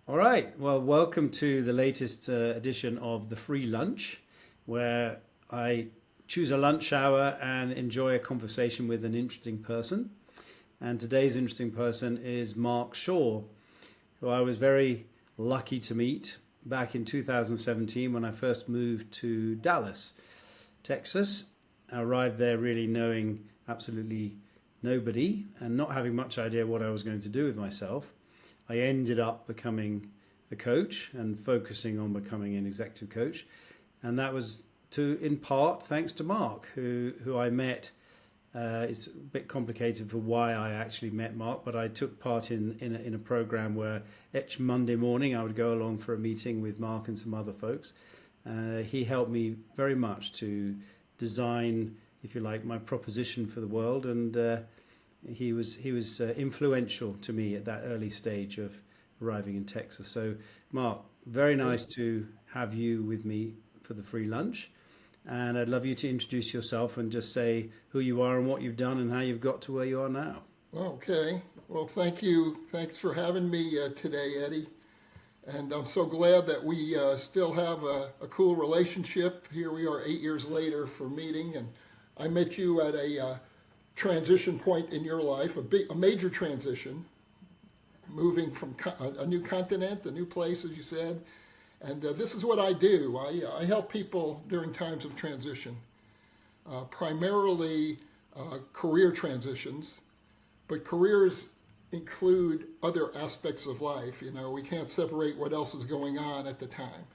All right. Well, welcome to the latest edition of the free lunch, where I choose a lunch hour and enjoy a conversation with an interesting person. And today's interesting person is Mark Schor, who I was very lucky to meet back in 2017 when I first moved to Dallas, Texas. I arrived there really knowing absolutely nobody and not having much idea what I was going to do with myself. I ended up becoming a coach and focusing on becoming an executive coach. And that was in part thanks to Mark, who I met. It's a bit complicated for why I actually met Mark, but I took part in a program where each Monday morning I would go along for a meeting with Mark and some other folks. He helped me very much to design, if you like, my proposition for the world, and he was influential to me at that early stage of arriving in Texas. So, Mark, very nice to have you with me for the free lunch. And I'd love you to introduce yourself and just say who you are and what you've done and how you've got to where you are now. Okay. Well, thank you. Thanks for having me today, Eddie. And I'm so glad that we still have a cool relationship. Here we are 8 years later for meeting. And I met you at a transition point in your life, a major transition, moving from a new continent, a new place, as you said. And this is what I do. I help people during times of transition, primarily career transitions, but careers include other aspects of life. You know, we can't separate what else is going on at the time.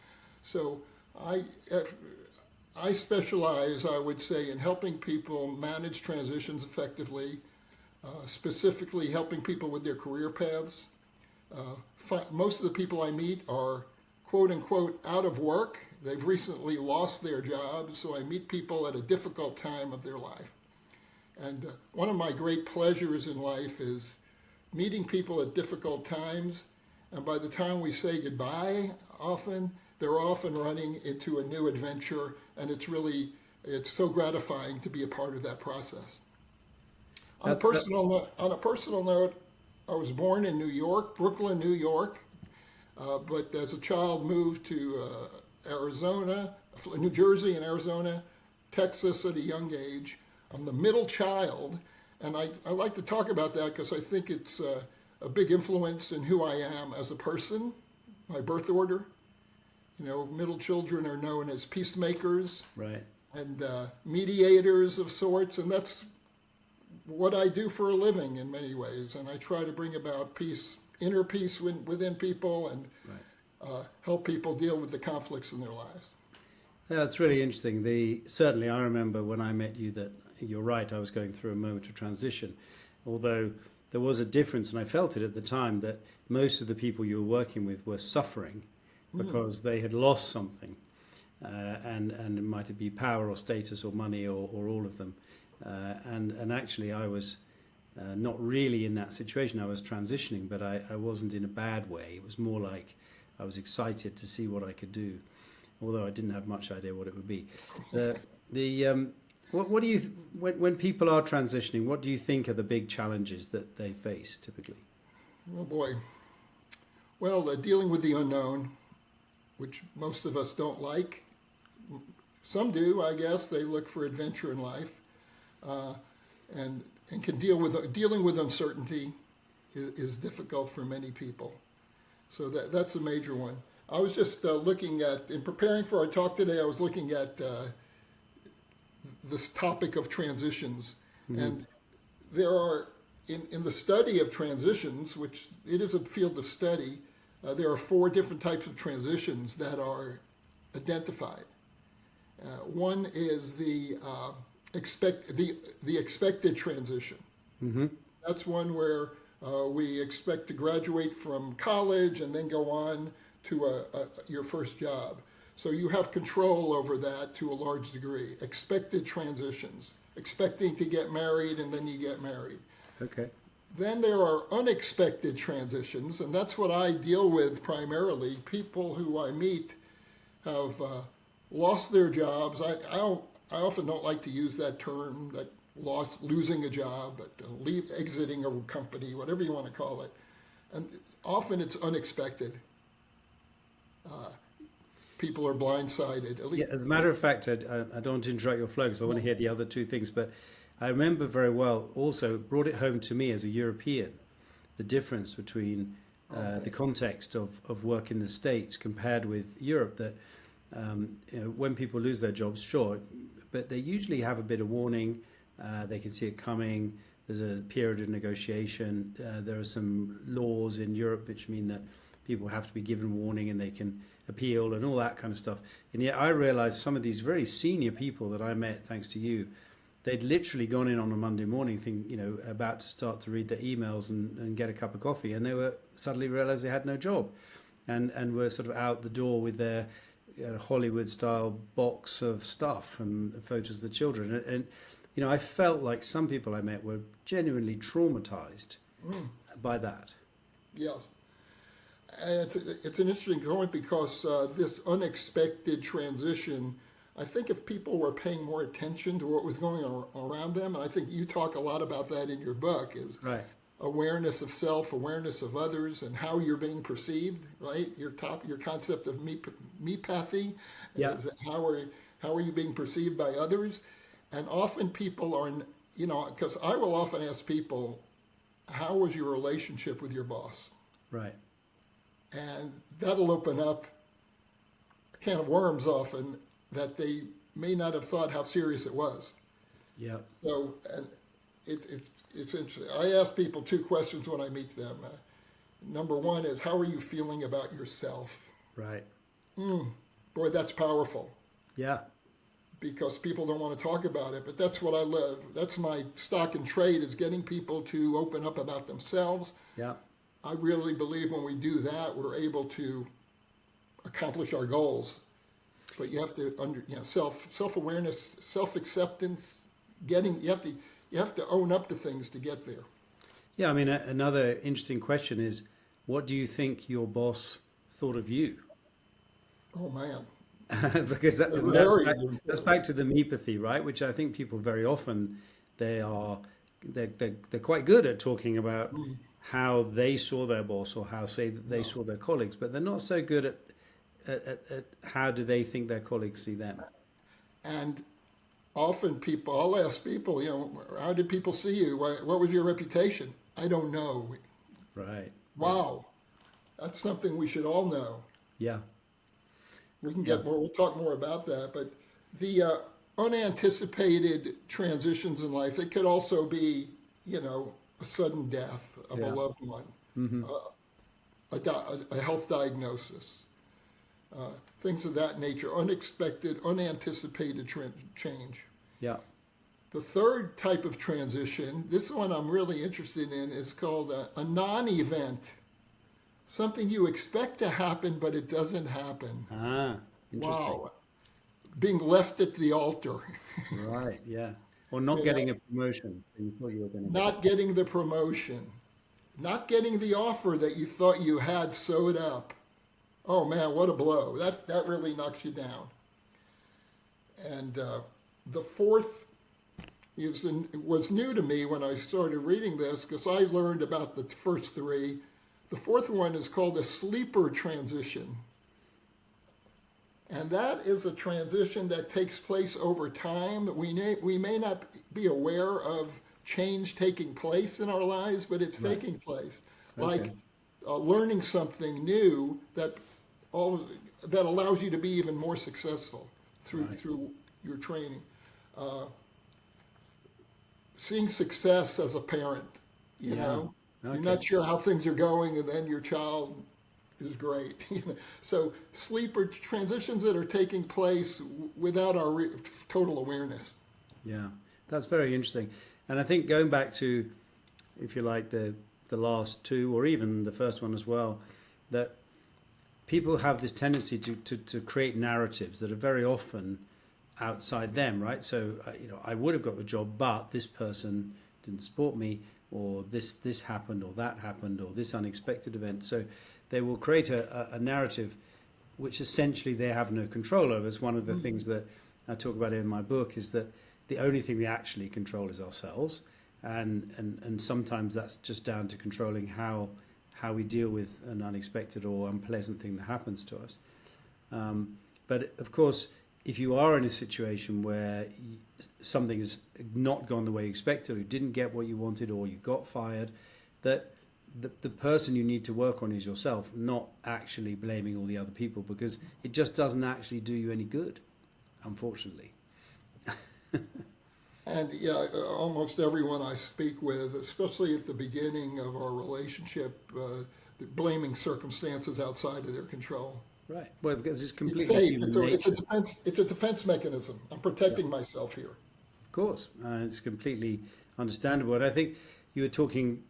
So I specialize, I would say, in helping people manage transitions effectively, specifically helping people with their career paths. Most of the people I meet are quote unquote out of work. They've recently lost their jobs, so I meet people at a difficult time of their life. And one of my great pleasures in life is meeting people at difficult times, and by the time we say goodbye, they're often running into a new adventure, and it's so gratifying to be a part of that process. On a personal note, I was born in New York, Brooklyn, New York, but as a child moved to Arizona, New Jersey and Arizona, Texas at a young age. I'm the middle child, and I like to talk about that because I think it's a big influence in who I am as a person, my birth order. You know, middle children are known as peacemakers, right, and mediators of sorts, and that's what I do for a living in many ways. And I try to bring about peace, inner peace within people, and help people deal with the conflicts in their lives. Yeah, that's really interesting. Certainly, I remember when I met you that you're right. I was going through a moment of transition, although there was a difference, and I felt it at the time that most of the people you were working with were suffering because they had lost something, and it might be power or status or money or all of them. And actually, I was not really in that situation. I was transitioning, but I wasn't in a bad way. It was more like I was excited to see what I could do, although I didn't have much idea what it would be. What do you when people are transitioning? What do you think are the big challenges that they face typically? Oh boy. Well, dealing with the unknown, which most of us don't like. Some do, I guess. They look for adventure in life, and can dealing with uncertainty is difficult for many people. So that's a major one. I was just looking at, in preparing for our talk today, I was looking at this topic of transitions. And there are, in the study of transitions, which it is a field of study, there are 4 different types of transitions that are identified. One is the expected transition. Mm-hmm. That's one where we expect to graduate from college and then go on to your first job. So you have control over that to a large degree. Expected transitions, expecting to get married and then you get married. Okay. Then there are unexpected transitions, and that's what I deal with primarily. People who I meet have lost their jobs. I often don't like to use that term, that losing a job, but exiting a company, whatever you want to call it. And often it's unexpected. people are blindsided. At Yeah, least, as a matter of fact, I don't want to interrupt your flow because I want to hear the other two things. But I remember very well, also brought it home to me as a European, the difference between the context of work in the States compared with Europe. That when people lose their jobs, sure, but they usually have a bit of warning. They can see it coming. There's a period of negotiation. There are some laws in Europe which mean that people have to be given warning and they can appeal and all that kind of stuff. And yet I realized some of these very senior people that I met, thanks to you, they'd literally gone in on a Monday morning, about to start to read their emails and get a cup of coffee, and they were suddenly realized they had no job, and were sort of out the door with their Hollywood-style box of stuff and photos of the children. And I felt like some people I met were genuinely traumatized by that. yes. And it's an interesting point because this unexpected transition, I think if people were paying more attention to what was going on around them, and I think you talk a lot about that in your book, is Right. awareness of self, awareness of others, and how you're being perceived, right? Your concept of meatpathy Yeah. is how are you being perceived by others? And often people are, because I will often ask people, how was your relationship with your boss? Right. And that'll open up a can of worms often that they may not have thought how serious it was. Yeah. So, and it's interesting. I ask people two questions when I meet them. Number one is, how are you feeling about yourself? Right. Boy, that's powerful Yeah. because people don't want to talk about it, but that's what I live. That's my stock and trade, is getting people to open up about themselves. Yeah. I really believe when we do that, we're able to accomplish our goals. But you have to self awareness, self acceptance. You have to own up to things to get there. Yeah. I mean, another interesting question is, what do you think your boss thought of you? Oh man, Because very that's back to the meapathy, right? Which I think people very often they're quite good at talking about how they saw their boss or how they saw their colleagues, but they're not so good at how do they think their colleagues see them. and often I'll ask people, how did people see you? What was your reputation? I don't know. Right. Wow, that's something we should all know. Yeah. We can Yeah. get more. We'll talk more about that. But the unanticipated transitions in life, it could also be, a sudden death of a Yeah. loved one, Hmm. a health diagnosis, things of that nature, unexpected, unanticipated change. Yeah. The third type of transition, this one I'm really interested in, is called a non-event. Something you expect to happen, but it doesn't happen. Ah, interesting. Wow. Being left at the altar, Right. Yeah. Or not you getting know, a promotion that you thought you were going to get. not getting the promotion, not getting the offer that you thought you had sewed up. Oh man, what a blow. That really knocks you down. And the fourth was new to me when I started reading this because I learned about the first three. The fourth one is called a sleeper transition. And that is a transition that takes place over time. We may not be aware of change taking place in our lives, but it's Right. taking place. Okay. Like learning something new that allows you to be even more successful Right. through your training. Seeing success as a parent, you Yeah. know, you're Okay. not sure how things are going, and then your child is great. So sleeper transitions that are taking place without our total awareness. Yeah, that's very interesting. And I think going back to, if you like, the last two, or even the first one as well, that people have this tendency to create narratives that are very often outside them, right? So, I would have got the job, but this person didn't support me, or this happened, or that happened, or this unexpected event. So they will create a narrative which essentially they have no control over. It's one of the things that I talk about in my book, is that the only thing we actually control is ourselves. And sometimes that's just down to controlling how how we deal with an unexpected or unpleasant thing that happens to us. But of course, if you are in a situation where something has not gone the way you expected, or you didn't get what you wanted, or you got fired, that the person you need to work on is yourself, not actually blaming all the other people, because it just doesn't actually do you any good, unfortunately. And yeah, almost everyone I speak with, especially at the beginning of our relationship, they're blaming circumstances outside of their control. Right. Well, because it's It's completely safe. human It's a nature. defense. It's a defense mechanism. I'm protecting myself here. Of course, it's completely understandable. And I think you were talking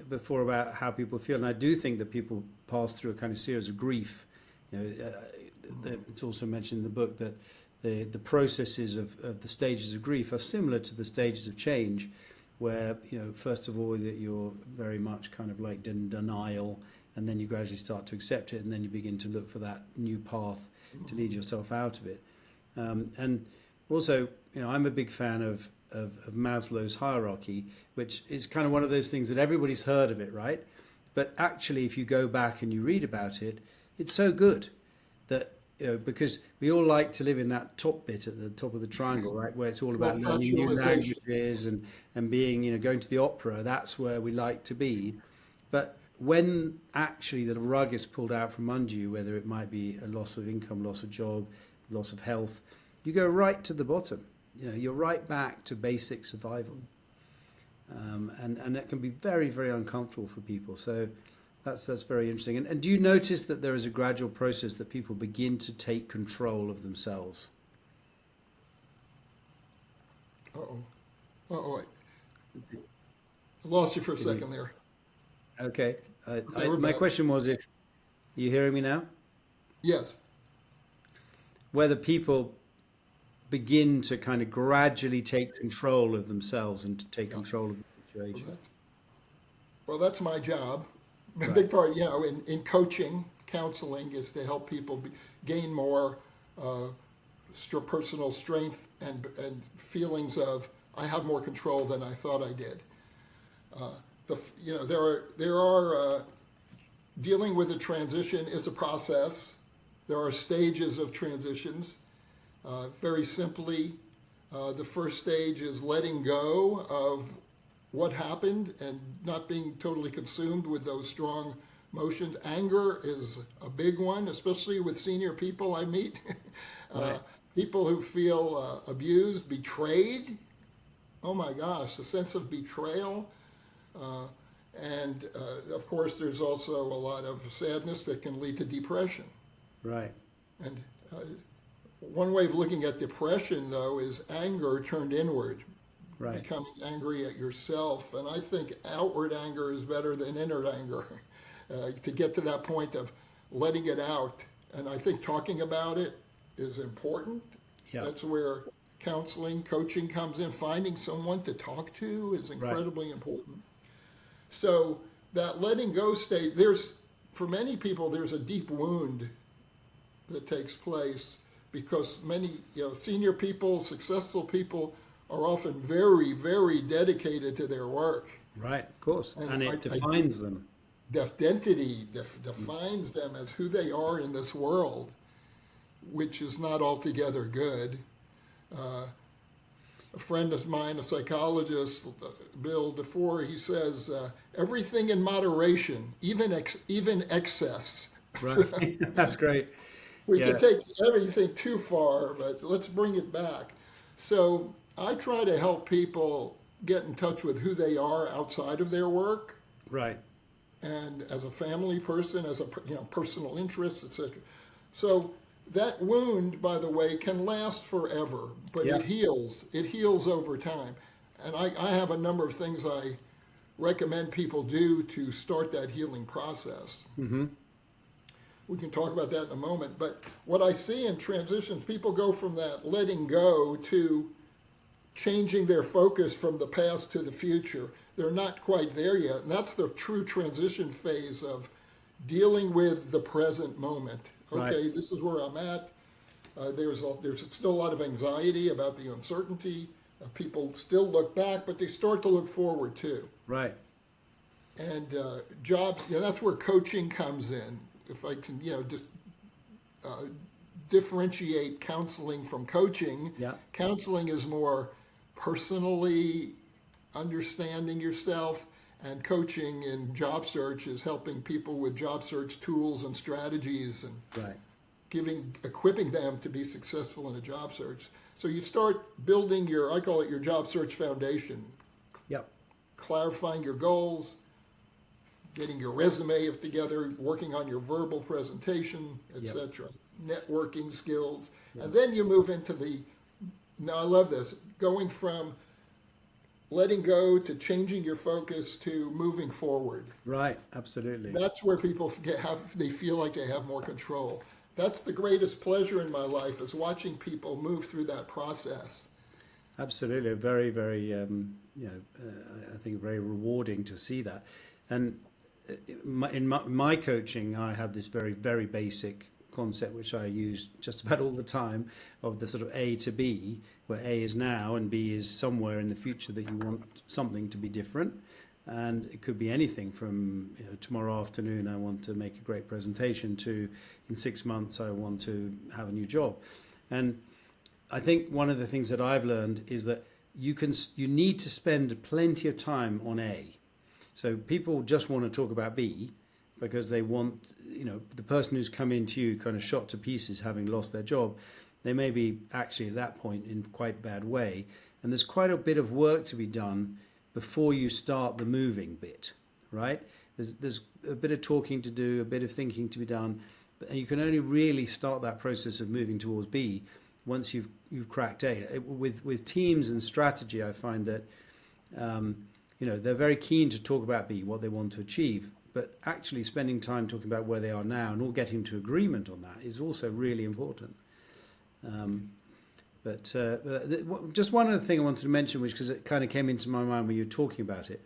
before about how people feel, and I do think that people pass through a kind of series of grief. You know, it's also mentioned in the book that the processes of the stages of grief are similar to the stages of change, where, you know, first of all, that you're very much kind of like in denial, and then you gradually start to accept it, and then you begin to look for that new path to lead yourself out of it. And also, you know, I'm a big fan of Maslow's hierarchy, which is kind of one of those things that everybody's heard of it, right? But actually, if you go back and you read about it, it's so good that, you know, because we all like to live in that top bit at the top of the triangle, right, where it's all about learning new languages and being, you know, going to the opera. That's where we like to be. But when actually the rug is pulled out from under you, whether it might be a loss of income, loss of job, loss of health, you go right to the bottom. You know, you're right back to basic survival, and that can be very, very uncomfortable for people. So that's very interesting. And do you notice that there is a gradual process that people begin to take control of themselves? Uh-oh. Uh-oh. I lost you for a second there. Okay. We're My back. question was, if you hearing me now, Yes. whether people begin to kind of gradually take control of themselves and to take Yeah. control of the Well, situation. that's my job. A Right. big part, you know, in coaching, counseling is to help people gain more personal strength and feelings of I have more control than I thought I did. You know, there are dealing with a transition is a process. There are stages of transitions. Very simply, the first stage is letting go of what happened and not being totally consumed with those strong emotions. Anger is a big one, especially with senior people I meet. Right. People who feel abused, betrayed. Oh my gosh, the sense of betrayal. Uh, and of course, there's also a lot of sadness that can lead to depression. Right. And one way of looking at depression, though, is anger turned inward, Right. becoming angry at yourself. And I think outward anger is better than inward anger. To get to that point of letting it out. And I think talking about it is important. Yeah. That's where counseling, coaching comes in. Finding someone to talk to is Right. incredibly important. So that letting go state, for many people, there's a deep wound that takes place because many, you know, senior people, successful people are often very, very dedicated to their work. Right. Of course. And And it defines them. Identity defines them as who they are in this world, which is not altogether good. A friend of mine, a psychologist, Bill DeFore, he says, everything in moderation, even excess. Right. That's great. We Yeah. can take everything too far, but let's bring it back. So I try to help people get in touch with who they are outside of their work, Right. and as a family person, as a personal interests, etc. So that wound, by the way, can last forever, but Yeah. it heals. It heals over time. And I have a number of things I recommend people do to start that healing process. Mm-hmm. We can talk about that in a moment. But what I see in transitions, people go from that letting go to changing their focus from the past to the future. They're not quite there yet. And that's the true transition phase of dealing with the present moment. Okay, Right. this is where I'm at. There's still a lot of anxiety about the uncertainty. People still look back, but they start to look forward too. Right. And jobs, that's where coaching comes in. If I can, just uh, differentiate counseling from coaching, Yeah. counseling is more personally understanding yourself, and coaching in job search is helping people with job search tools and strategies and Right. equipping them to be successful in a job search. So you start building I call it your job search foundation, Yep. clarifying your goals, getting your resume together, working on your verbal presentation, Yep. etc., networking skills, Yep. and then you move into now I love this, going from letting go to changing your focus to moving forward. Right. Absolutely. That's where people they feel like they have more control. That's the greatest pleasure in my life, is watching people move through that process. Absolutely. Very, very, I think very rewarding to see that. And in my coaching, I have this very, very basic concept, which I use just about all the time, of the sort of A to B, where A is now and B is somewhere in the future that you want something to be different. And it could be anything from, tomorrow afternoon I want to make a great presentation to in 6 months I want to have a new job. And I think one of the things that I've learned is that you need to spend plenty of time on A. So people just want to talk about B because they want, the person who's come into you kind of shot to pieces having lost their job. They may be actually at that point in quite bad way. And there's quite a bit of work to be done before you start the moving bit, right? There's a bit of talking to do, a bit of thinking to be done, and you can only really start that process of moving towards B once you've cracked A. With teams and strategy, I find that they're very keen to talk about B, what they want to achieve, but actually spending time talking about where they are now and all getting to agreement on that is also really important. But just one other thing I wanted to mention, because it kind of came into my mind when you were talking about it.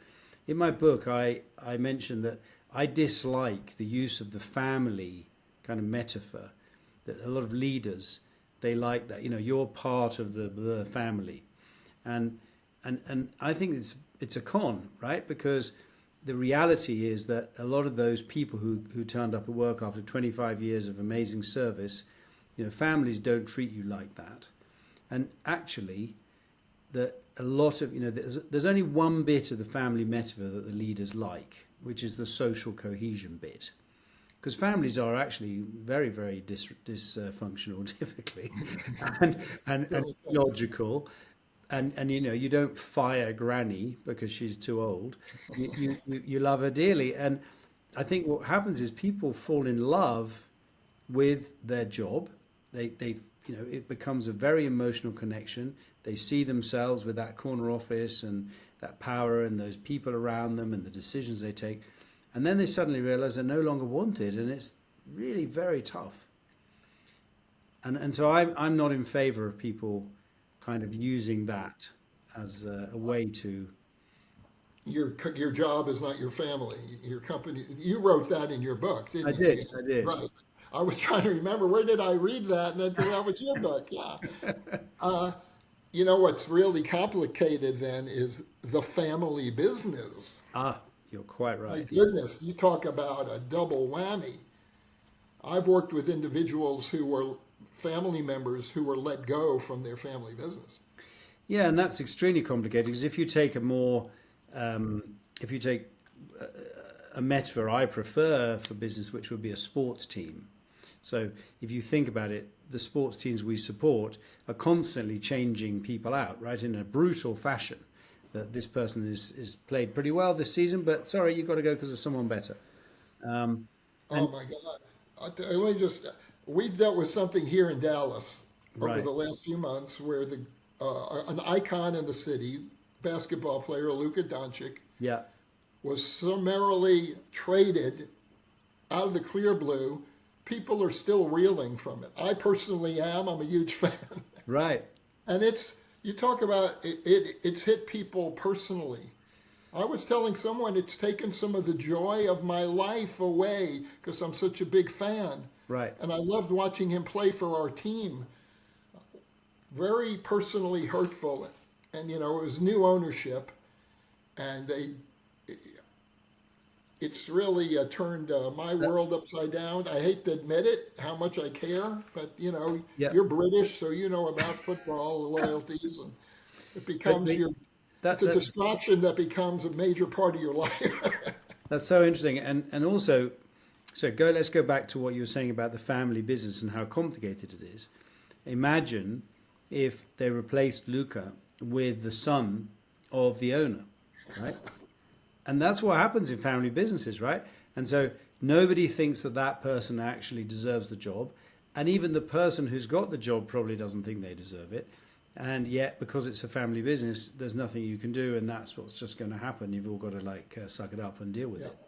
In my book, I mentioned that I dislike the use of the family kind of metaphor, that a lot of leaders, they like that, you're part of the family. And I think it's a con, right? Because the reality is that a lot of those people who turned up at work after 25 years of amazing service, families don't treat you like that. And actually, that a lot of, there's only one bit of the family metaphor that the leaders like, which is the social cohesion bit. Because families are actually very, very dysfunctional typically, and logical. And you don't fire granny because she's too old. You love her dearly. And I think what happens is people fall in love with their job. They it becomes a very emotional connection. They see themselves with that corner office and that power and those people around them and the decisions they take. And then they suddenly realize they're no longer wanted, and it's really very tough. And so I'm not in favor of people kind of using that as a way to. Your job is not your family. Your company. You wrote that in your book, I didn't you? did, Yeah. I did. Right. I was trying to remember, where did I read that, and then that was your book. Yeah. Uh, what's really complicated then is the family business. Ah, you're quite My right. goodness, you talk about a double whammy. I've worked with individuals who were family members who were let go from their family business. Yeah, and that's extremely complicated because if you take if you take a metaphor I prefer for business, which would be a sports team. So if you think about it, the sports teams we support are constantly changing people out, right, in a brutal fashion. That this person is played pretty well this season, but sorry, you've got to go because there's someone better. Oh And my God. Let me we dealt with something here in Dallas over right, the last few months where an icon in the city, basketball player Luka Doncic, yeah, was summarily traded out of the clear blue. People are still reeling from it. I personally am. I'm a huge fan. right, And you talk about it's hit people personally. I was telling someone it's taken some of the joy of my life away because I'm such a big fan. right. And I loved watching him play for our team. Very personally hurtful. And, it was new ownership. And it's really turned my world upside down. I hate to admit it, how much I care, but Yeah, you're British, so you know about football loyalties, and it becomes but your. It's that a that's distraction that becomes a major part of your life. that's so interesting, and also, so go. Let's go back to what you were saying about the family business and how complicated it is. Imagine if they replaced Luca with the son of the owner, right? And that's what happens in family businesses, right? And so nobody thinks that that person actually deserves the job. And even the person who's got the job probably doesn't think they deserve it. And yet, because it's a family business, there's nothing you can do. And that's what's just going to happen. You've all got to suck it up and deal with Yeah. it.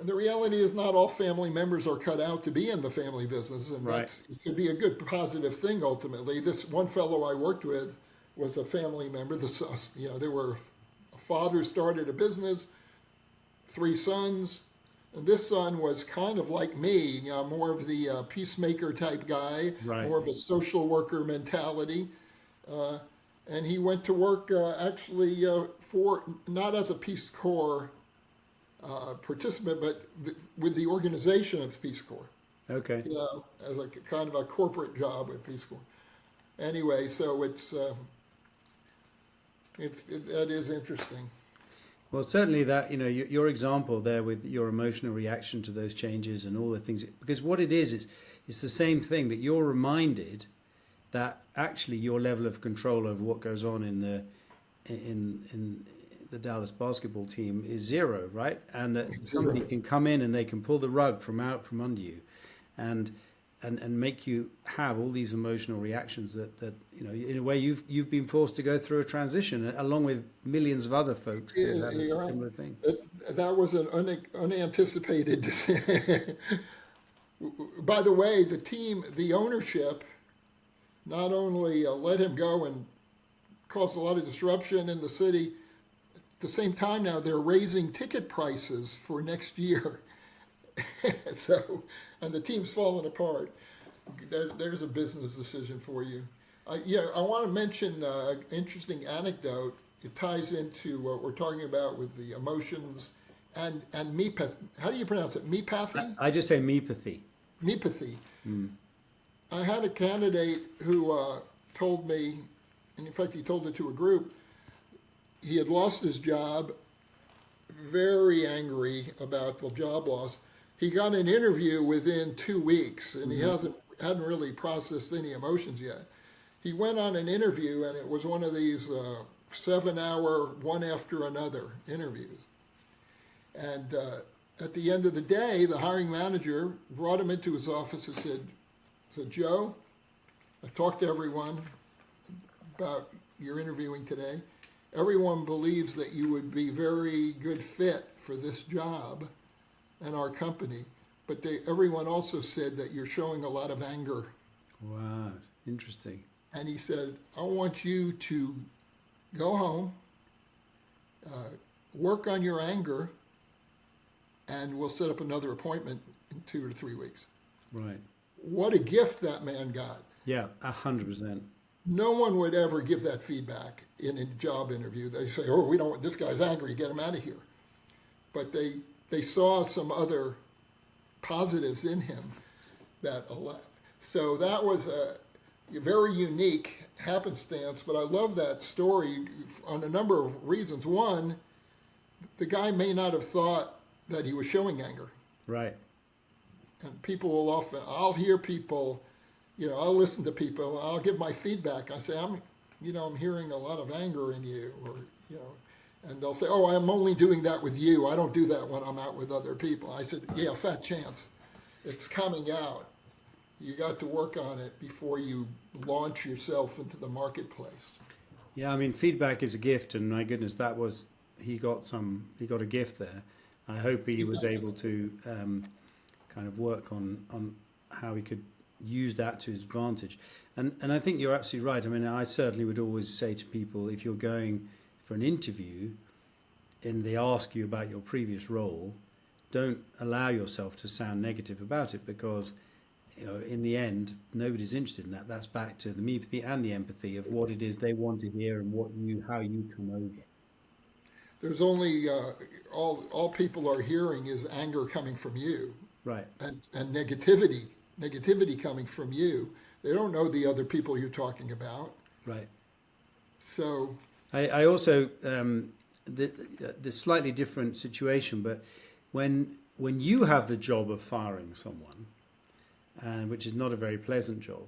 And the reality is, not all family members are cut out to be in the family business, and Right. it could be a good positive thing ultimately. This one fellow I worked with was a family member. They were a father started a business, three sons, and this son was kind of like me, more of the peacemaker type guy, Right. more of a social worker mentality. Uh, and he went to work actually for not as a Peace Corps participant, but with the organization of Peace Corps, Okay. as a kind of a corporate job with Peace Corps. Anyway, so that is interesting. Well, certainly that, your example there with your emotional reaction to those changes and all the things, because what it is it's the same thing that you're reminded that actually your level of control over what goes on in the Dallas basketball team is zero, right? And that somebody Zero. can come in and they can pull the rug from out from under you, and make you have all these emotional reactions that in a way you've been forced to go through a transition along with millions of other folks who have You're a right. similar thing. That was an unanticipated. By the way, the ownership, not only let him go and caused a lot of disruption in the city. At the same time, now they're raising ticket prices for next year. So, and the team's falling apart. There's a business decision for you. I want to mention an interesting anecdote. It ties into what we're talking about with the emotions and mepathy. How do you pronounce it? Mepathy? I just say mepathy. Mepathy. I had a candidate who told me, and in fact, he told it to a group. He had lost his job, very angry about the job loss. He got an interview within 2 weeks, and he hadn't really processed any emotions yet. He went on an interview, and it was one of these 7-hour, one after another interviews. And at the end of the day, the hiring manager brought him into his office and said, Joe, I've talked to everyone about your interviewing today. Everyone believes that you would be very good fit for this job and our company, but everyone also said that you're showing a lot of anger. Wow, interesting. And he said, I want you to go home, work on your anger, and we'll set up another appointment in 2 or 3 weeks. Right. What a gift that man got. Yeah, 100%. No one would ever give that feedback in a job interview. They say, "Oh, we don't want this guy's angry. Get him out of here." But they saw some other positives in him that allowed. So that was a very unique happenstance. But I love that story on a number of reasons. One, the guy may not have thought that he was showing anger. Right. And people will often, I'll hear people, I'll listen to people, I'll give my feedback. I say, I'm hearing a lot of anger in you, or, and they'll say, oh, I'm only doing that with you. I don't do that when I'm out with other people. I said, yeah, fat chance. It's coming out. You got to work on it before you launch yourself into the marketplace. Yeah, I mean, feedback is a gift, and my goodness, he got a gift there. I hope he was able to kind of work on how he could use that to his advantage. And I think you're absolutely right. I mean, I certainly would always say to people, if you're going for an interview and they ask you about your previous role, don't allow yourself to sound negative about it, because in the end, nobody's interested in that. That's back to the empathy and the empathy of what it is they want to hear and how you come over. there's only all people are hearing is anger coming from you, Right. and negativity coming from you. They don't know the other people you're talking about. Right. So I also the slightly different situation, but when you have the job of firing someone, and which is not a very pleasant job,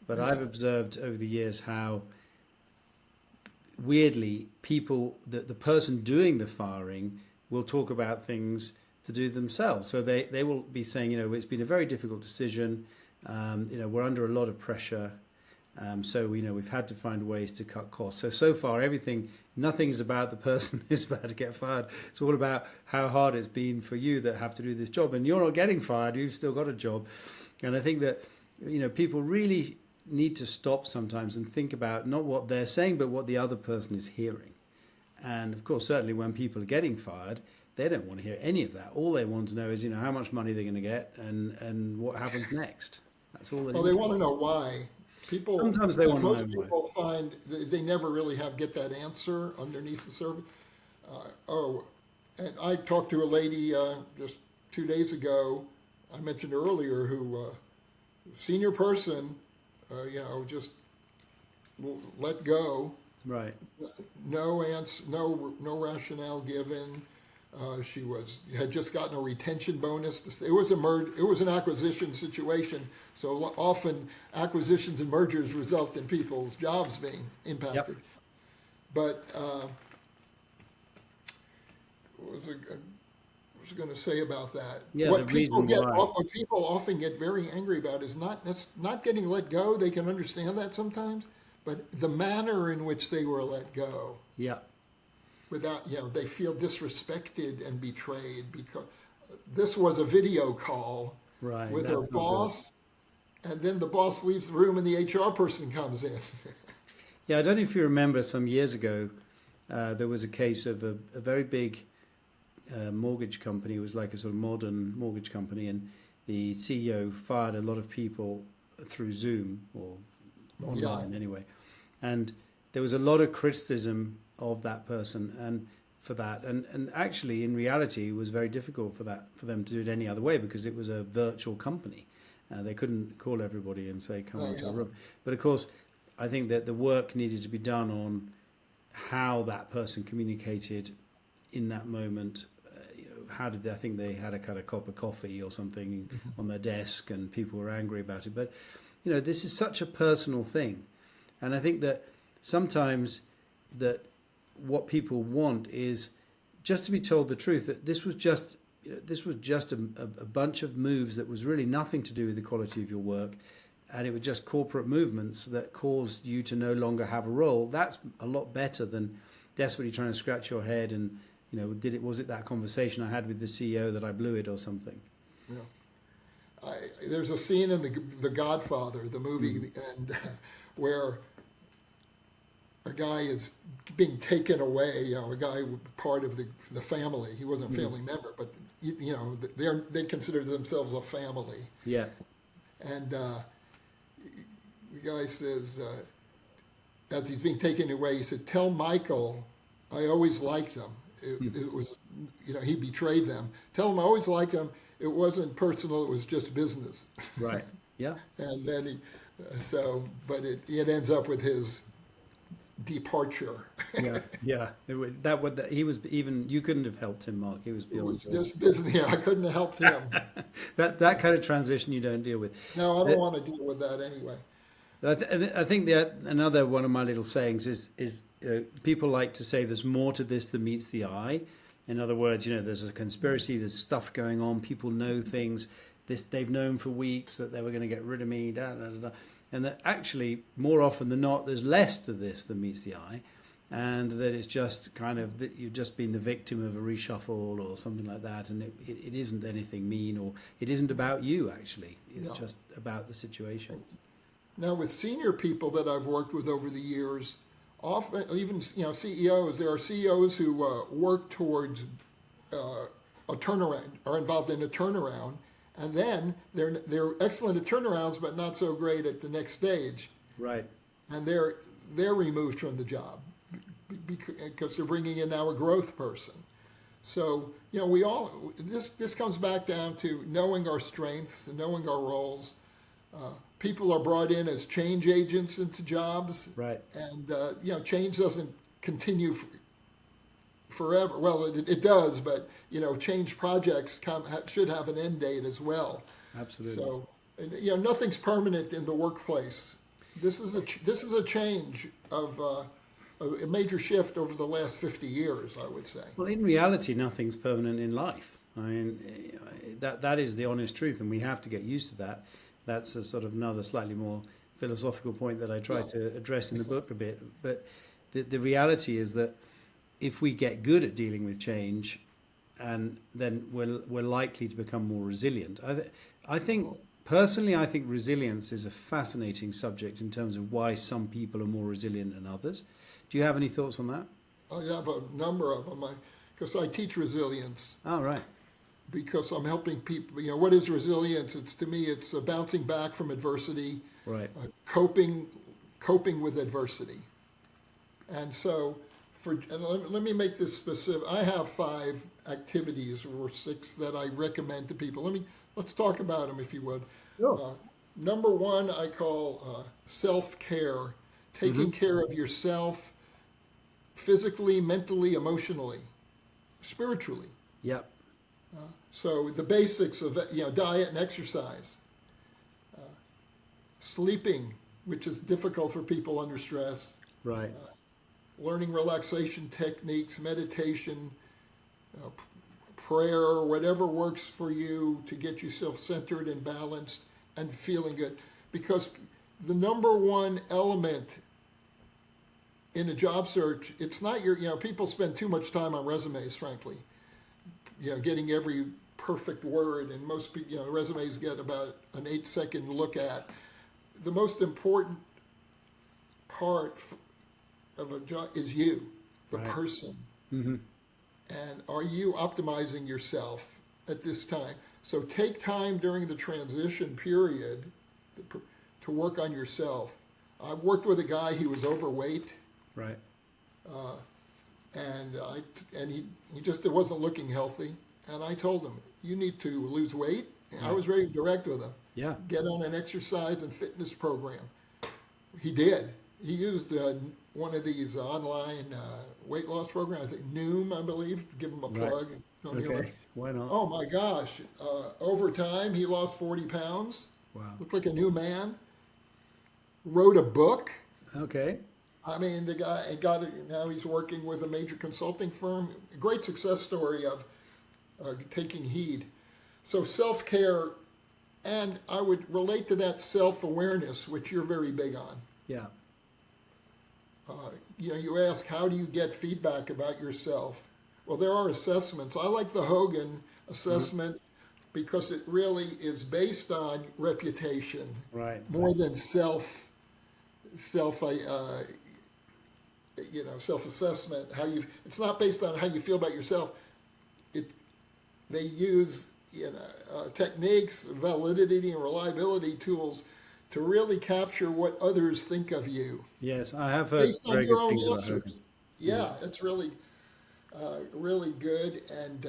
but yeah, I've observed over the years how weirdly people the person doing the firing will talk about things to do themselves. So they will be saying, it's been a very difficult decision. We're under a lot of pressure. So we've had to find ways to cut costs. So far, nothing is about the person who's about to get fired. It's all about how hard it's been for you that have to do this job. And you're not getting fired, you've still got a job. And I think that, people really need to stop sometimes and think about not what they're saying, but what the other person is hearing. And of course, certainly when people are getting fired, they don't want to hear any of that. All they want to know is, how much money they're going to get and what happens next. That's all well, they want to know why. People, Sometimes they want to know most why. people find they never really get that answer underneath the surface. And I talked to a lady just 2 days ago. I mentioned earlier who senior person, just let go. Right. No answer, no rationale given. She had just gotten a retention bonus. It was an acquisition situation. So often acquisitions and mergers result in people's jobs being impacted. Yep. But what was I going to say about that? Yeah, What the people reason why. what people often get very angry about is not getting let go. They can understand that sometimes, but the manner in which they were let go. Yeah. Without, they feel disrespected and betrayed because this was a video call Right. with That's her not boss, and then the boss leaves the room and the HR person comes in. Yeah, I don't know if you remember some years ago, there was a case of a very big mortgage company. It was like a sort of modern mortgage company, and the CEO fired a lot of people through Zoom or online anyway. And there was a lot of criticism of that person and for that. And actually, in reality, it was very difficult for them to do it any other way because it was a virtual company. They couldn't call everybody and say, come into a room. But of course, I think that the work needed to be done on how that person communicated in that moment. I think they had a kind of cup of coffee or something on their desk and people were angry about it. But, this is such a personal thing. And I think that sometimes that what people want is just to be told the truth, that this was just a bunch of moves that was really nothing to do with the quality of your work, and it was just corporate movements that caused you to no longer have a role. That's a lot better than desperately trying to scratch your head and, was it that conversation I had with the CEO that I blew it or something? Yeah. There's a scene in the Godfather, the movie, and where a guy is being taken away. A guy part of the family. He wasn't a family member, but they consider themselves a family. Yeah. And the guy says, as he's being taken away, he said, "Tell Michael, I always liked him. It was, he betrayed them. Tell him I always liked him. It wasn't personal. It was just business." Right. Yeah. And then but it ends up with his departure. Yeah. He was even. You couldn't have helped him, Mark. He was It beyond. was just business. Yeah, I couldn't have helped him. that kind of transition you don't deal with. No, I don't want to deal with that anyway. I think that another one of my little sayings is people like to say there's more to this than meets the eye. In other words, there's a conspiracy, there's stuff going on, people know things. They've known for weeks that they were going to get rid of me, and that actually more often than not there's less to this than meets the eye, and that it's just kind of that you've just been the victim of a reshuffle or something like that, and it isn't anything mean, or it isn't about you actually. It's just about the situation. Now, with senior people that I've worked with over the years, often even CEOs, there are CEOs who work towards a turnaround, are involved in a turnaround, and then they're excellent at turnarounds, but not so great at the next stage. Right. And they're removed from the job because they're bringing in now a growth person. So, we all, this comes back down to knowing our strengths and knowing our roles. People are brought in as change agents into jobs. Right. And, change doesn't continue forever. Well, it does, but, change projects should have an end date as well. Absolutely. So, nothing's permanent in the workplace. This is a change of a major shift over the last 50 years, I would say. Well, in reality, nothing's permanent in life. I mean, that is the honest truth, and we have to get used to that. That's a sort of another slightly more philosophical point that I try to address in the book a bit. But the reality is that if we get good at dealing with change, and then we're likely to become more resilient. I think personally, I think resilience is a fascinating subject in terms of why some people are more resilient than others. Do you have any thoughts on that? I have a number of them, because I teach resilience. Oh, right. Because I'm helping people. What is resilience? To me, it's bouncing back from adversity, Right. Coping with adversity. And so, let me make this specific. I have 5 activities or 6 that I recommend to people. Let's talk about them, if you would. Sure. Number 1, I call self-care, taking care of yourself, physically, mentally, emotionally, spiritually. Yep. So the basics of diet and exercise, sleeping, which is difficult for people under stress, Right. learning relaxation techniques, meditation, prayer, whatever works for you to get yourself centered and balanced and feeling good. Because the number one element in a job search, it's not people spend too much time on resumes, frankly. Getting every perfect word, and most resumes get about an 8-second look at. The most important part of a job is you, the Right. person. Mm-hmm. And are you optimizing yourself at this time? So take time during the transition period to work on yourself. I worked with a guy, he was overweight. Right. And he just wasn't looking healthy. And I told him, you need to lose weight. And I was very direct with him. Yeah. Get on an exercise and fitness program. He did. He used one of these online weight loss programs, I think Noom, I believe. Give him a Right. plug. Okay. Why not? Oh my gosh. Over time, he lost 40 pounds. Wow. Looked like a new man. Wrote a book. Okay. I mean, the guy now he's working with a major consulting firm. A great success story of taking heed. So self-care, and I would relate to that self-awareness, which you're very big on. Yeah. You ask, how do you get feedback about yourself? Well, there are assessments. I like the Hogan assessment because it really is based on reputation Right. more than self-assessment. It's not based on how you feel about yourself. They use techniques, validity and reliability tools to really capture what others think of you Yes, I have heard based on very your good own things about answers. Hogan. Yeah, it's really good. And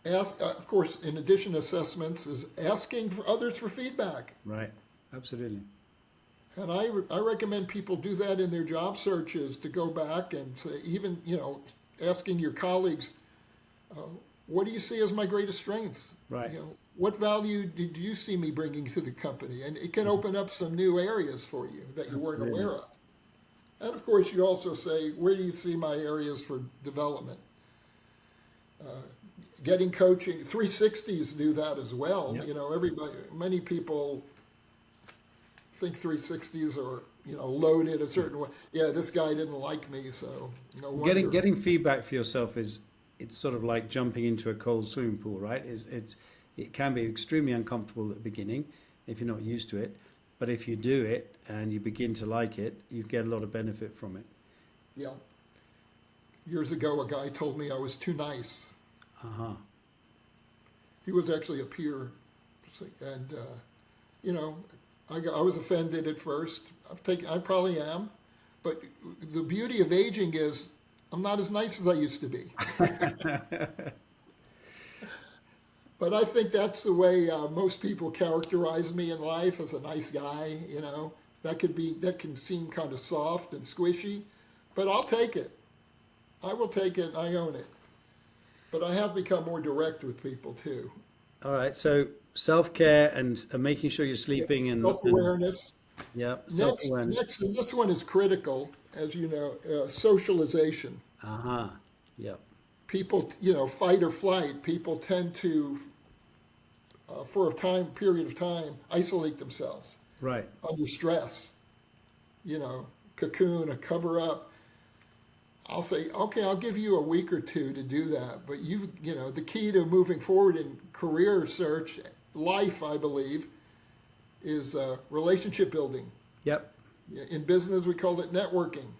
of course, in addition to assessments, is asking for others for feedback. Right. Absolutely. And I recommend people do that in their job searches, to go back and say, even, asking your colleagues, what do you see as my greatest strengths? Right. What value did you see me bringing to the company? And it can open up some new areas for you that you weren't Absolutely. aware of. And of course, you also say, where do you see my areas for development? Getting coaching, 360s do that as well. Yep. Many people think 360s are loaded a certain way. Yeah, this guy didn't like me, so no wonder. Getting feedback for yourself it's sort of like jumping into a cold swimming pool, right? It can be extremely uncomfortable at the beginning if you're not used to it, but if you do it and you begin to like it, you get a lot of benefit from it. Yeah. Years ago, a guy told me I was too nice. Uh-huh. He was actually a peer, and I was offended at first. I probably am, But the beauty of aging is I'm not as nice as I used to be. But I think that's the way most people characterize me in life, as a nice guy. That can seem kind of soft and squishy, but I'll take it. I will take it. I own it. But I have become more direct with people too. All right. So self-care and making sure you're Yes. sleeping and Self-awareness. yeah, Next, self-awareness. next, and this one is critical, as you know, socialization. Uh-huh. Yeah. People, fight or flight. People tend to, for a period of time, isolate themselves Right. under stress. Cocoon, a cover up. I'll say, okay, I'll give you a week or two to do that. But the key to moving forward in career search, life, I believe, is relationship building. Yep. In business, we call it networking.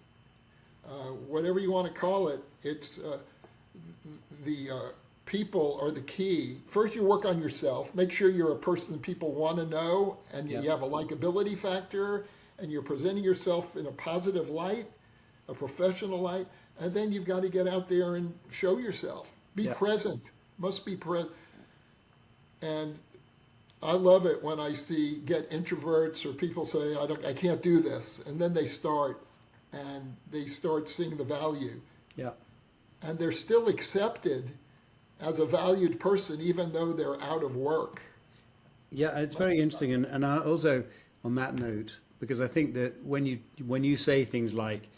Whatever you want to call it, it's the people are the key. First, you work on yourself. Make sure you're a person people want to know, and you have a likability factor, and you're presenting yourself in a positive light, a professional light, and then you've got to get out there and show yourself. Be present. Must be present. And I love it when I get introverts or people say, I can't do this. And then they start seeing the value. Yeah. And they're still accepted as a valued person, even though they're out of work. Yeah, it's very interesting. And I also, on that note, because I think that when you say things like,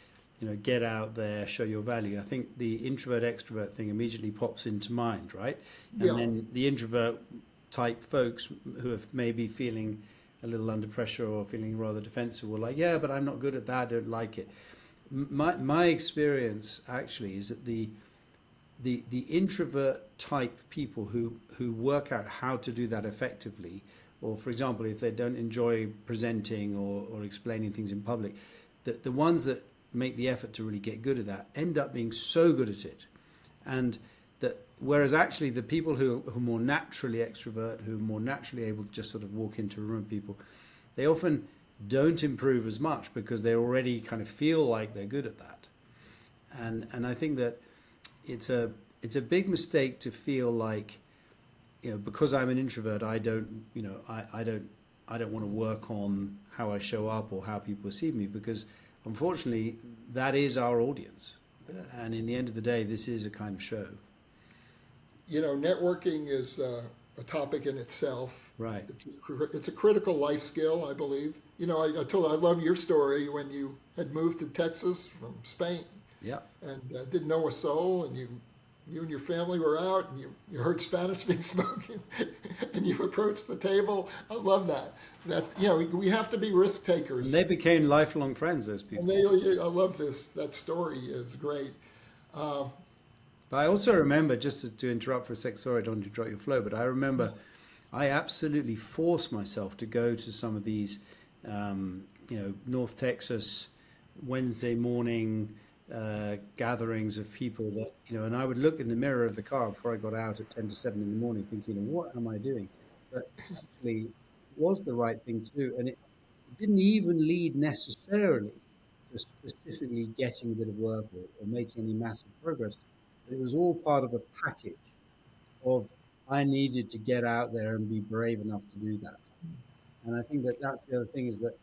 get out there, show your value, I think the introvert extrovert thing immediately pops into mind, right? And then the introvert type folks who are maybe feeling a little under pressure or feeling rather defensive will like, yeah, but I'm not good at that, I don't like it. My experience actually is that the introvert type people who work out how to do that effectively, or for example, if they don't enjoy presenting or explaining things in public, the ones that make the effort to really get good at that end up being so good at it. And that whereas actually the people who are more naturally extrovert, who are more naturally able to just sort of walk into a room with people, they often don't improve as much because they already kind of feel like they're good at that. And I think that it's a big mistake to feel like, because I'm an introvert, I don't want to work on how I show up or how people perceive me, because unfortunately that is our audience. And in the end of the day, this is a kind of show. Networking is a topic in itself. Right. It's a critical life skill, I believe. I love your story when you had moved to Texas from Spain. Yeah. And didn't know a soul, and you and your family were out, and you heard Spanish being spoken, and you approached the table. I love that. We have to be risk takers. And they became lifelong friends, those people. And I love this. That story is great. But I also remember, just to interrupt for a sec, sorry, I don't want to interrupt your flow, but I remember I absolutely forced myself to go to some of these, North Texas Wednesday morning gatherings of people that, and I would look in the mirror of the car before I got out at 10 to 7 in the morning thinking, what am I doing? But actually, it was the right thing to do. And it didn't even lead necessarily to specifically getting a bit of work or making any massive progress. But it was all part of a package of, I needed to get out there and be brave enough to do that. And I think that that's the other thing, is that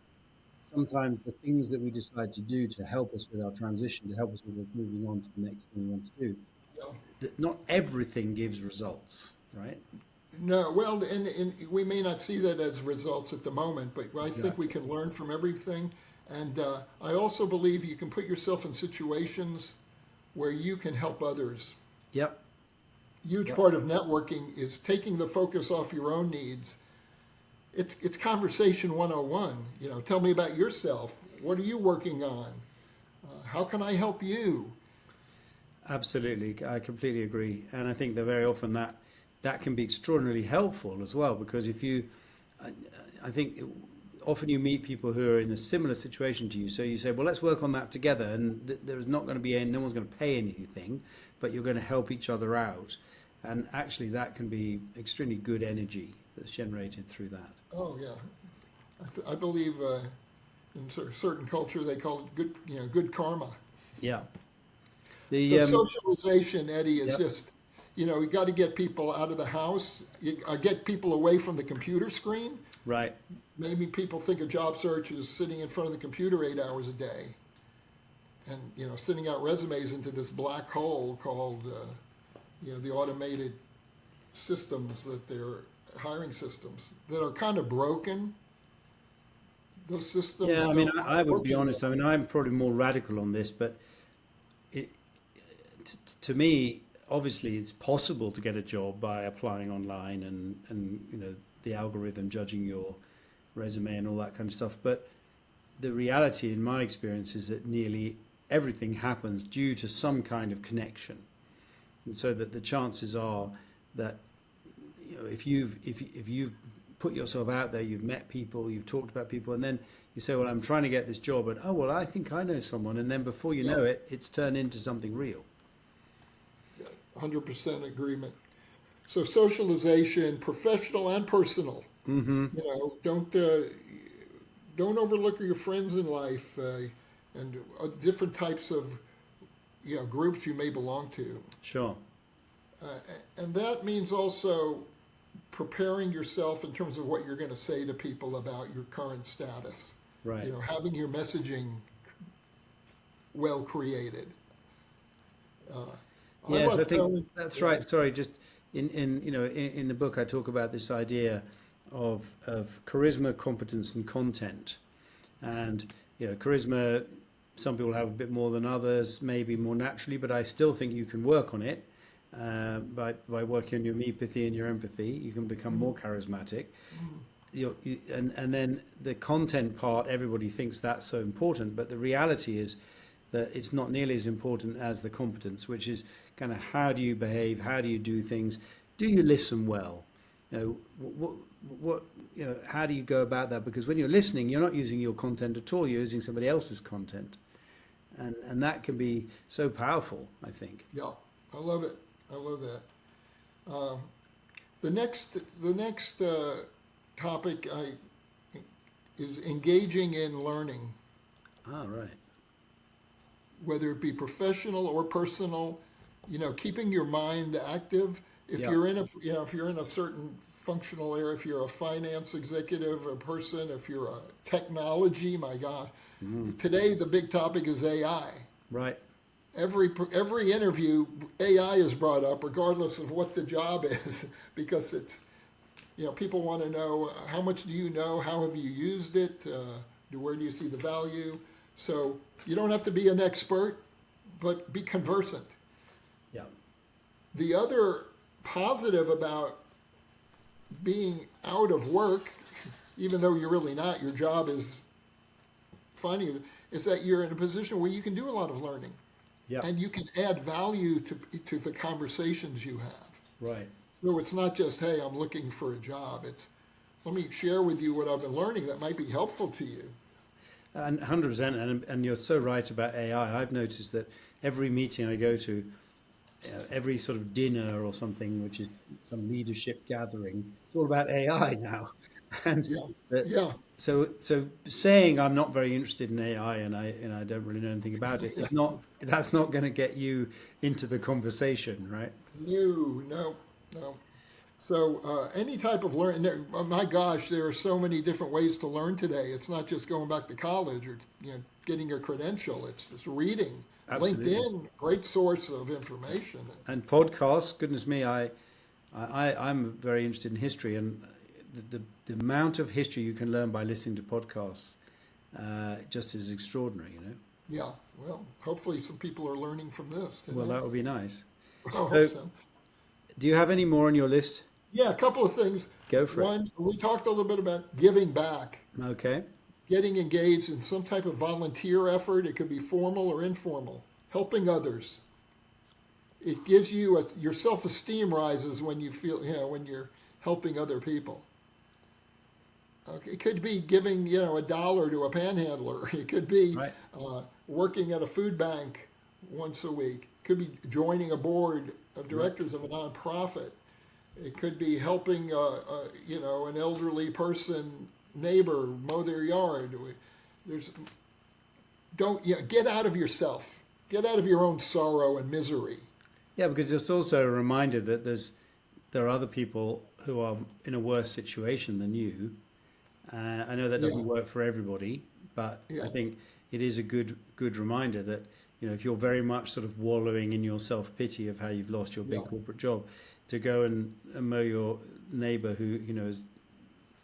sometimes the things that we decide to do to help us with our transition, to help us with moving on to the next thing we want to do, that not everything gives results, right? No, well, and we may not see that as results at the moment, but I think we can learn from everything. And I also believe you can put yourself in situations where you can help others. Yep. Huge part of networking is taking the focus off your own needs. It's conversation 101. Tell me about yourself. What are you working on? How can I help you? Absolutely. I completely agree. And I think that very often that can be extraordinarily helpful as well, because I think often you meet people who are in a similar situation to you. So you say, well, let's work on that together. And there's not going to be no one's going to pay anything, but you're going to help each other out. And actually that can be extremely good energy that's generated through that. Oh, yeah. I believe In certain culture, they call it good karma. Yeah. So socialization, Eddie, is Yep. just, you got to get people out of the house, get people away from the computer screen. Right. Maybe people think a job search is sitting in front of the computer 8 hours a day, and sending out resumes into this black hole called the automated systems that they're hiring systems that are kind of broken. Those systems Yeah, I mean, don't I would be working honest. I mean, I'm probably more radical on this, but it, to me, obviously, it's possible to get a job by applying online and the algorithm judging your resume and all that kind of stuff. But the reality, in my experience, is that nearly everything happens due to some kind of connection, and so that the chances are that if you've put yourself out there, you've met people, you've talked about people, and then you say, well, I'm trying to get this job, and oh, well, I think I know someone, and then before you Yeah, know it, it's turned into something real. 100% agreement. So socialization, professional and personal. Mm-hmm. Don't overlook your friends in life, and different types of groups you may belong to. Sure. Uh, and that means also preparing yourself in terms of what you're going to say to people about your current status. Right. Having your messaging well created. Uh, I Yes, I love think telling. that's Yeah, right. Sorry, just in the book I talk about this idea of charisma, competence, and content. And charisma, some people have a bit more than others, maybe more naturally, but I still think you can work on it by working on your empathy and your empathy. You can become more charismatic. And then the content part, everybody thinks that's so important, but the reality is that it's not nearly as important as the competence, which is kind of how do you behave, how do you do things, do you listen well, how do you go about that? Because when you're listening, you're not using your content at all; you're using somebody else's content, and that can be so powerful, I think. yeah, I love it. I love that. Um, the next topic is engaging in learning, Ah, right. whether it be professional or personal. Keeping your mind active. If Yeah. you're in a if you're in a certain functional area, if you're a finance executive, a person, if you're a technology, my God, Mm. today the big topic is AI. Right. Every interview, AI is brought up, regardless of what the job is, because it's people want to know how much do you know, how have you used it, where do you see the value. So you don't have to be an expert, but be conversant. Yeah. The other positive about being out of work, even though you're really not, your job is finding you, is that you're in a position where you can do a lot of learning Yeah. and you can add value to the conversations you have. Right. So it's not just, hey, I'm looking for a job. It's, let me share with you what I've been learning that might be helpful to you. And 100%, and you're so right about AI. I've noticed that every meeting I go to, every sort of dinner or something, which is some leadership gathering, it's all about AI now. And Yeah, that, yeah, so saying I'm not very interested in AI and I don't really know anything about it is not that's not going to get you into the conversation, right? no. So any type of learning, my gosh, there are so many different ways to learn today. It's not just going back to college or getting a credential. It's just reading. Absolutely. LinkedIn, great source of information. And podcasts, goodness me, I'm very interested in history, and the amount of history you can learn by listening to podcasts just is extraordinary, Yeah, well, hopefully some people are learning from this Well, today. that would be nice. I hope So, so. do you have any more on your list? Yeah, a couple of things. Go for it. One, we talked a little bit about giving back, Okay. getting engaged in some type of volunteer effort. It could be formal or informal, helping others. It gives you your self-esteem rises when you feel, when you're helping other people. Okay, it could be giving, $1 to a panhandler. It could be Right. working at a food bank once a week. It could be joining a board of Right. directors of a nonprofit. It could be helping, an elderly person, neighbor, mow their yard. There's don't get out of yourself. Get out of your own sorrow and misery. Yeah, because it's also a reminder that there are other people who are in a worse situation than you. I know that Yeah, doesn't work for everybody, but I yeah, think it is a good reminder that if you're very much sort of wallowing in your self pity of how you've lost your yeah. big corporate job, to go and mow your neighbour who is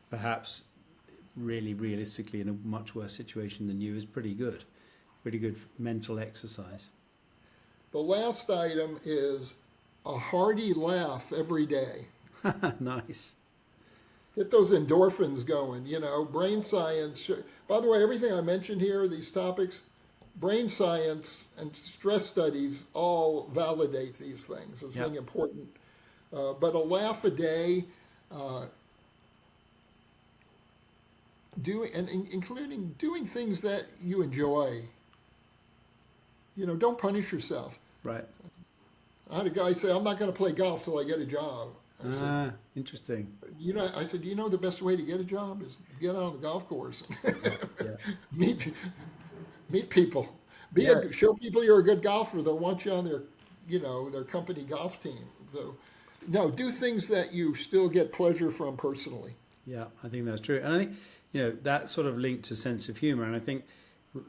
perhaps really realistically in a much worse situation than you is pretty good mental exercise. The last item is a hearty laugh every day. Nice. Get those endorphins going. Brain science. By the way, everything I mentioned here, these topics, brain science and stress studies all validate these things as Yeah. being important. But a laugh a day, uh, including doing things that you enjoy. Don't punish yourself. Right. I had a guy say, "I'm not going to play golf till I get a job." I said, Ah, interesting. "The best way to get a job is get out on the golf course, Yeah. meet meet people, Yeah. show people you're a good golfer. They'll want you on their company golf team. So, no, do things that you still get pleasure from personally. Yeah, I think that's true. And I think, that's sort of linked to sense of humor. And I think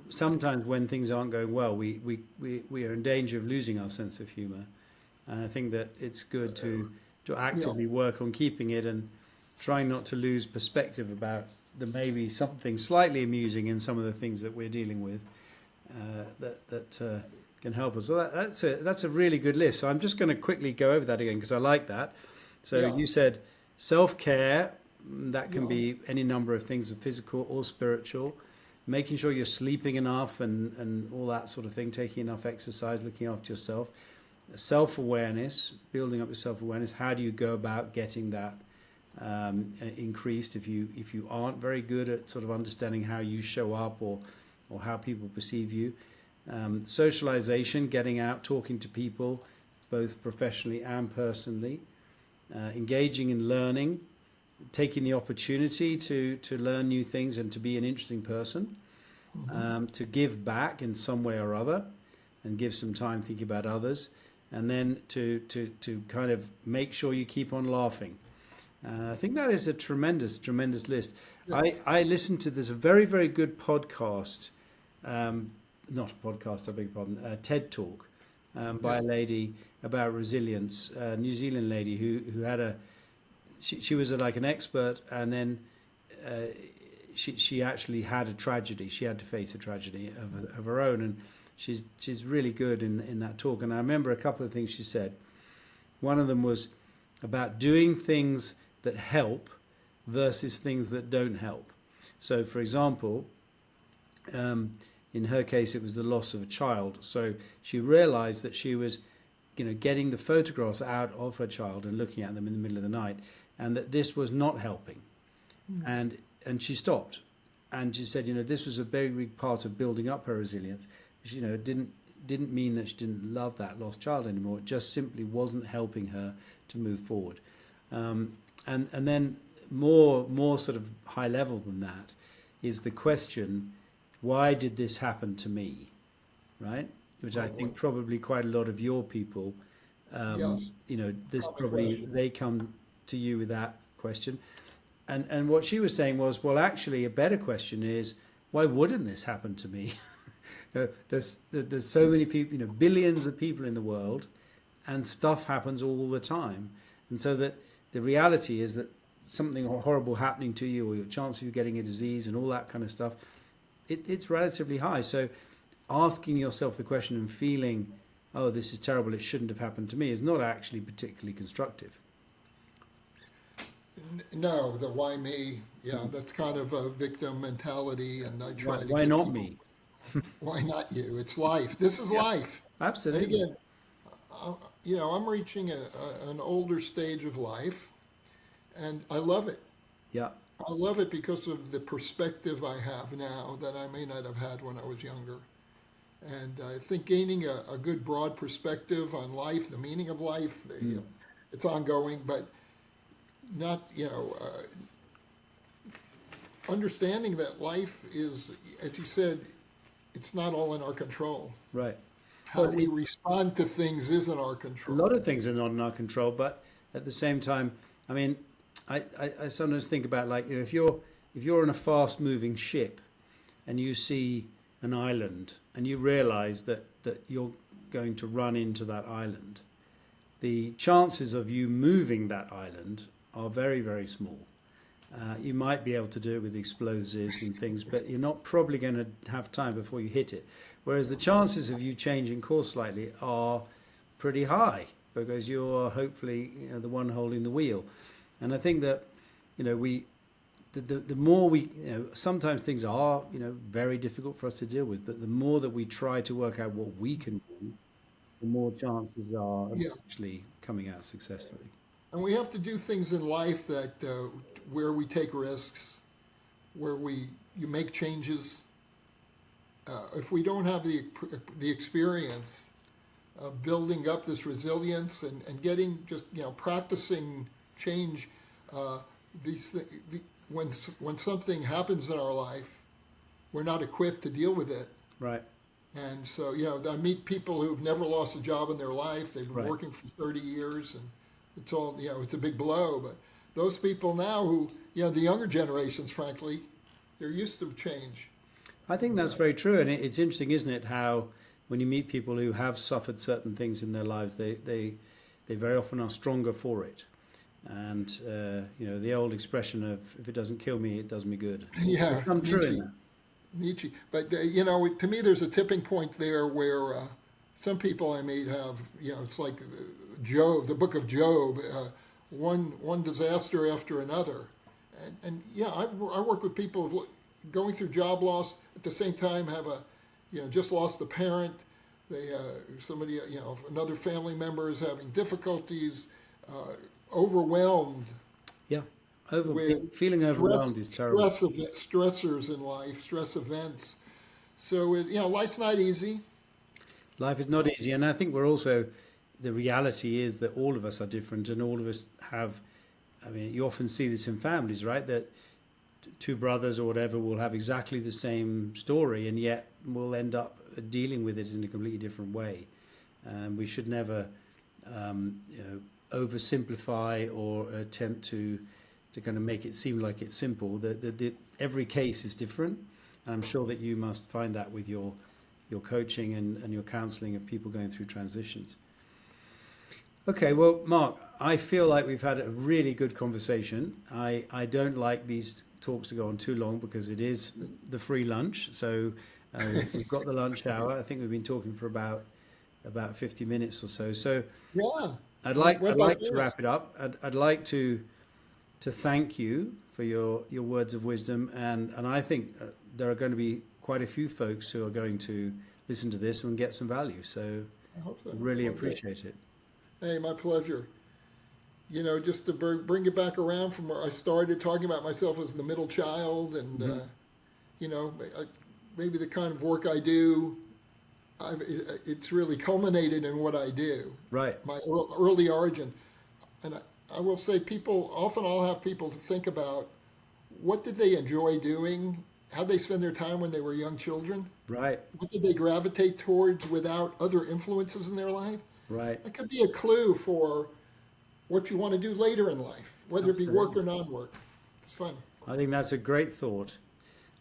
sometimes when things aren't going well, we are in danger of losing our sense of humor. And I think that it's good to Yeah, actively work on keeping it and trying not to lose perspective about there may be something slightly amusing in some of the things that we're dealing with that can help us. So that's a really good list. So I'm just going to quickly go over that again because I like that. So yeah, you said self-care, that can yeah, be any number of things, physical or spiritual. Making sure you're sleeping enough and all that sort of thing, taking enough exercise, looking after yourself. Self-awareness, building up your self-awareness. How do you go about getting that increased if you aren't very good at sort of understanding how you show up or how people perceive you? Socialization, getting out, talking to people, both professionally and personally. Engaging in learning, taking the opportunity to learn new things and to be an interesting person. To give back in some way or other and give some time thinking about others, and then to kind of make sure you keep on laughing. I think that is a tremendous list. yeah, I listened to this very, very good podcast, not a podcast, I beg your pardon, a TED Talk by yeah, a lady about resilience, a New Zealand lady who had she was like an expert, and then uh, she actually had a tragedy. She had to face a tragedy of her own, and she's really good in that talk. And I remember a couple of things she said. One of them was about doing things that help versus things that don't help. So, for example, in her case, it was the loss of a child. So she realized that she was, getting the photographs out of her child and looking at them in the middle of the night, and that this was not helping. And she stopped, and she said, this was a very big part of building up her resilience. It didn't mean that she didn't love that lost child anymore. It just simply wasn't helping her to move forward. And then more sort of high level than that is the question, why did this happen to me, right? Which I right, think probably quite a lot of your people, yes, this common probably question. they come to you with that question. And what she was saying was, well, actually, a better question is, why wouldn't this happen to me? There's so many people, billions of people in the world, and stuff happens all the time. And so that the reality is that something horrible happening to you, or your chance of you getting a disease and all that kind of stuff, it's relatively high. So asking yourself the question and feeling, oh, this is terrible, it shouldn't have happened to me, is not actually particularly constructive. No, the why me? Yeah, that's kind of a victim mentality, and I try to Why get not people, me? why not you? It's life. This is Yeah, life. And absolutely. again, I'm reaching an older stage of life, and I love it. Yeah, I love it because of the perspective I have now that I may not have had when I was younger. And I think gaining a good broad perspective on life, the meaning of life, it's ongoing, but not, understanding that life is, as you said, it's not all in our control. Right. How Well, we respond to things is in our a lot control. of things are not in our control, but at the same time, I mean, I sometimes think about, like, if you're on a fast moving ship and you see an island and you realize that you're going to run into that island, the chances of you moving that island are very, very small. You might be able to do it with explosives and things, but you're not probably going to have time before you hit it. Whereas the chances of you changing course slightly are pretty high because you're hopefully, the one holding the wheel. And I think that, the more we, sometimes things are, very difficult for us to deal with, but the more that we try to work out what we can do, the more chances are of Yeah. actually coming out successfully. And we have to do things in life that where we take risks, where you make changes. If we don't have the experience of building up this resilience and getting just practicing change, these when something happens in our life, we're not equipped to deal with it. Right. And so, I meet people who've never lost a job in their life. They've been Right. working for 30 years, and it's all, it's a big blow. But those people now who, the younger generations, frankly, they're used to change. I think that's very true, and it's interesting, isn't it, how when you meet people who have suffered certain things in their lives, they very often are stronger for it. And the old expression of "if it doesn't kill me, it does me good." Yeah, There's some true in Nietzsche. that. Nietzsche. But, to me, there's a tipping point there where some people I meet have, it's like Job, the book of Job, one disaster after another. And I work with people who've going through job loss, at the same time have just lost a parent. They, somebody, another family member is having difficulties, overwhelmed. Yeah, With feeling overwhelmed is terrible. Stressors in life, stress events. So, life's not easy. Life is not easy, and I think the reality is that all of us are different, and all of us have. I mean, you often see this in families, right? That two brothers or whatever will have exactly the same story, and yet will end up dealing with it in a completely different way. We should never, oversimplify or attempt to kind of make it seem like it's simple. Every case is different, and I'm sure that you must find that with your coaching and your counseling of people going through transitions. Okay, well, Mark, I feel like we've had a really good conversation. I don't like these talks to go on too long because it is the free lunch. So we've got the lunch hour. I think we've been talking for about 50 minutes or so. So Yeah. I'd What like about to this? wrap it up. I'd like to thank you for your words of wisdom, and I think there are going to be quite a few folks who are going to listen to this and get some value. So I hope so. really Okay. appreciate it. Hey, my pleasure. Just to bring it back around from where I started talking about myself as the middle child, and maybe the kind of work I do, it's really culminated in what I do. Right. My early origin, and I will say, I'll have people to think about what did they enjoy doing, how they spend their time when they were young children, Right. what did they gravitate towards without other influences in their life. Right. That could be a clue for what you want to do later in life, whether it be work or non-work. It's fun. I think that's a great thought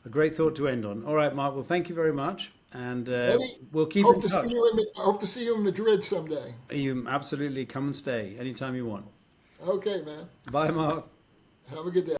to end on. All right, Mark. Well, thank you very much, and Eddie, we'll keep hope in to touch. I hope to see you in Madrid someday. You absolutely come and stay anytime you want. Okay, man. Bye, Mark. Have a good day.